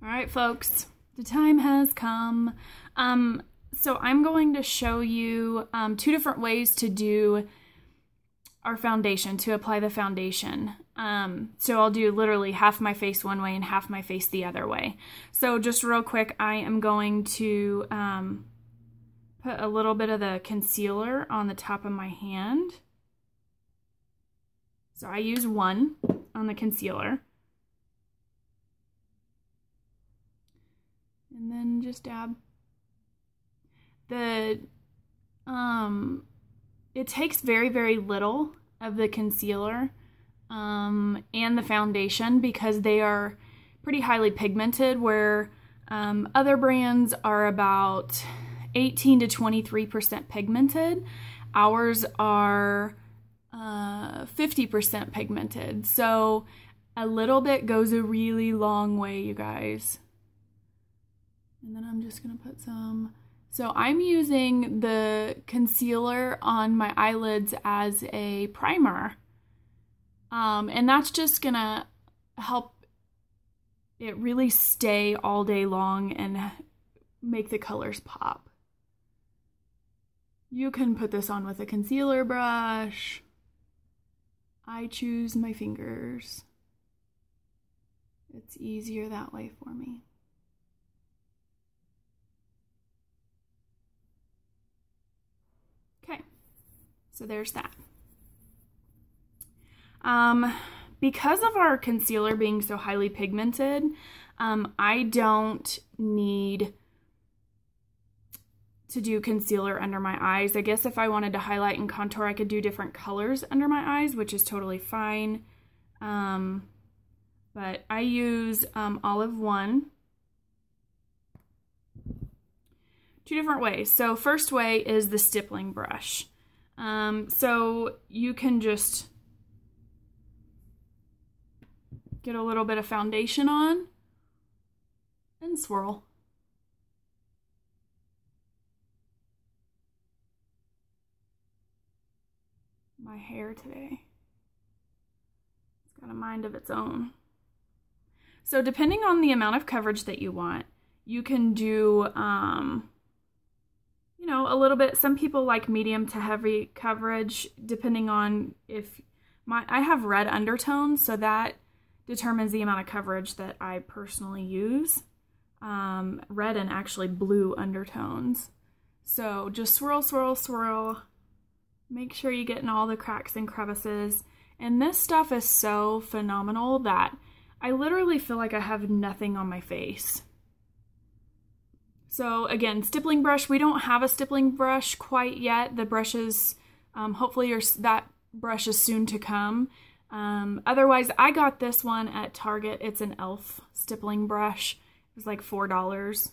All right, folks, the time has come. So I'm going to show you two different ways to do our foundation, to apply the foundation. So I'll do literally half my face one way and half my face the other way. So just real quick, I am going to put a little bit of the concealer on the top of my hand. So I use one on the concealer. And then just dab. It takes very, very little of the concealer and the foundation because they are pretty highly pigmented, where other brands are about 18 to 23% pigmented. Ours are 50% pigmented. So a little bit goes a really long way, you guys. And then I'm just gonna put some. So I'm using the concealer on my eyelids as a primer. And that's just gonna help it really stay all day long and make the colors pop. You can put this on with a concealer brush. I choose my fingers. It's easier that way for me. Okay, so there's that. Because of our concealer being so highly pigmented, I don't need to do concealer under my eyes. I guess if I wanted to highlight and contour, I could do different colors under my eyes, which is totally fine. But I use Olive One. Two different ways. So first way is the stippling brush. So you can just get a little bit of foundation on and swirl. My hair today, it's got a mind of its own. So depending on the amount of coverage that you want, you can do, you know, a little bit. Some people like medium to heavy coverage, depending on if I have red undertones, so that determines the amount of coverage that I personally use. Red and actually blue undertones. So just swirl, swirl, swirl. Make sure you get in all the cracks and crevices. And this stuff is so phenomenal that I literally feel like I have nothing on my face. So again, stippling brush, we don't have a stippling brush quite yet. The brushes, hopefully that brush is soon to come. Otherwise, I got this one at Target. It's an e.l.f. stippling brush. It was like $4.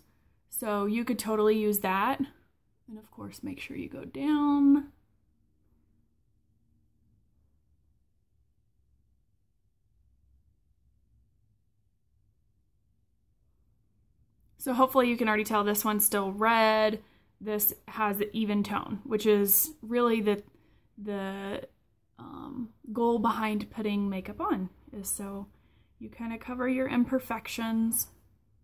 So you could totally use that. And of course, make sure you go down. So hopefully you can already tell this one's still red. This has an even tone, which is really the goal behind putting makeup on, is so you kind of cover your imperfections.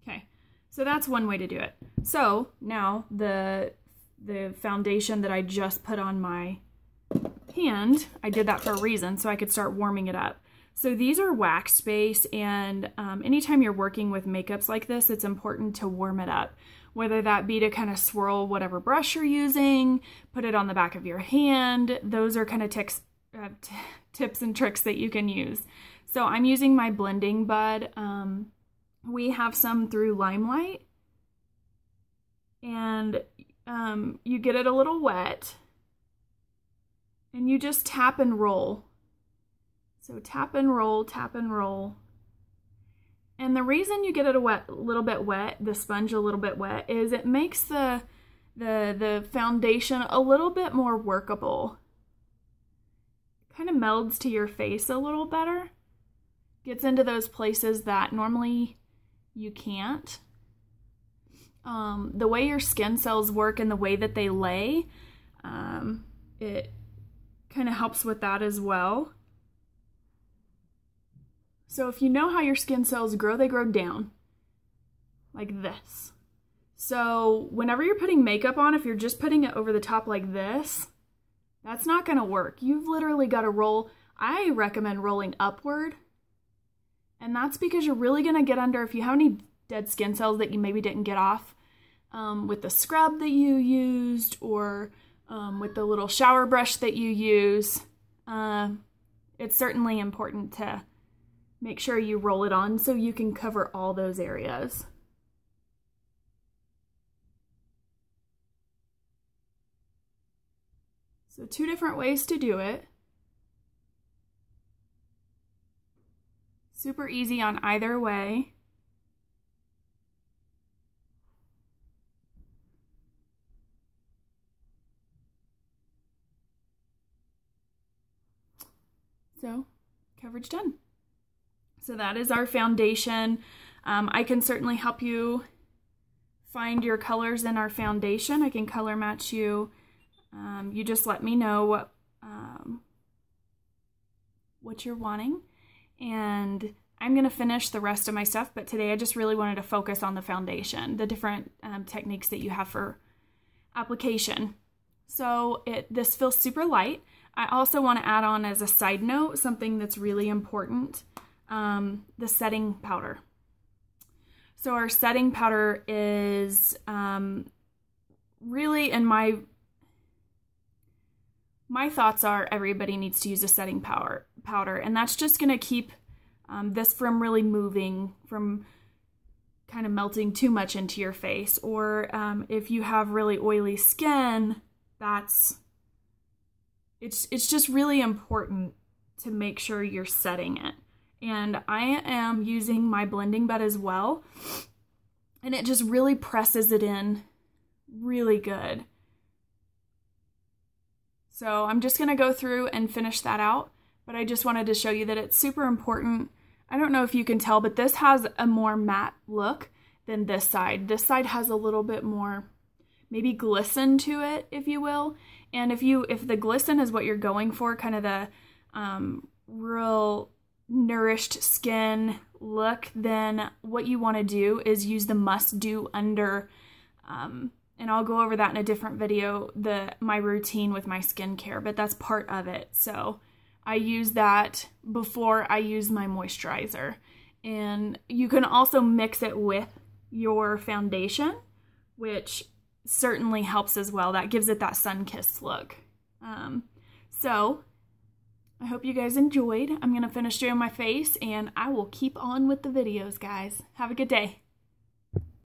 Okay, so that's one way to do it. So now the foundation that I just put on my hand, I did that for a reason, so I could start warming it up. So these are wax base, and anytime you're working with makeups like this, it's important to warm it up. Whether that be to kind of swirl whatever brush you're using, put it on the back of your hand. Those are kind of tips and tricks that you can use. So I'm using my blending bud. We have some through Limelight. And you get it a little wet. And you just tap and roll. So tap and roll, tap and roll. And the reason you get it a little bit wet, the sponge a little bit wet, is it makes the foundation a little bit more workable. Kind of melds to your face a little better. Gets into those places that normally you can't. The way your skin cells work and the way that they lay, it kind of helps with that as well. So if you know how your skin cells grow, they grow down. like this. So whenever you're putting makeup on, if you're just putting it over the top like this, that's not gonna work. You've literally gotta roll. I recommend rolling upward. And that's because you're really gonna get under, if you have any dead skin cells that you maybe didn't get off with the scrub that you used, or with the little shower brush that you use, it's certainly important to make sure you roll it on so you can cover all those areas. So 2 different ways to do it. Super easy on either way. So, coverage done. So that is our foundation. I can certainly help you find your colors in our foundation. I can color match you. You just let me know what you're wanting. And I'm going to finish the rest of my stuff, but today I just really wanted to focus on the foundation, the different techniques that you have for application. So this feels super light. I also want to add on as a side note something that's really important, the setting powder. So our setting powder is really, in my thoughts are, everybody needs to use a setting powder, and that's just going to keep this from really moving, from kind of melting too much into your face. Or if you have really oily skin, it's just really important to make sure you're setting it. And I am using my blending bed as well, and it just really presses it in really good. So I'm just going to go through and finish that out, but I just wanted to show you that it's super important. I don't know if you can tell, but this has a more matte look than this side. This side has a little bit more maybe glisten to it, if you will. And if the glisten is what you're going for, kind of the real nourished skin look, then what you want to do is use the Must Do Under, and I'll go over that in a different video, my routine with my skincare, but that's part of it. So I use that before I use my moisturizer. And you can also mix it with your foundation, which certainly helps as well. That gives it that sun-kissed look. So I hope you guys enjoyed. I'm going to finish doing my face, and I will keep on with the videos, guys. Have a good day.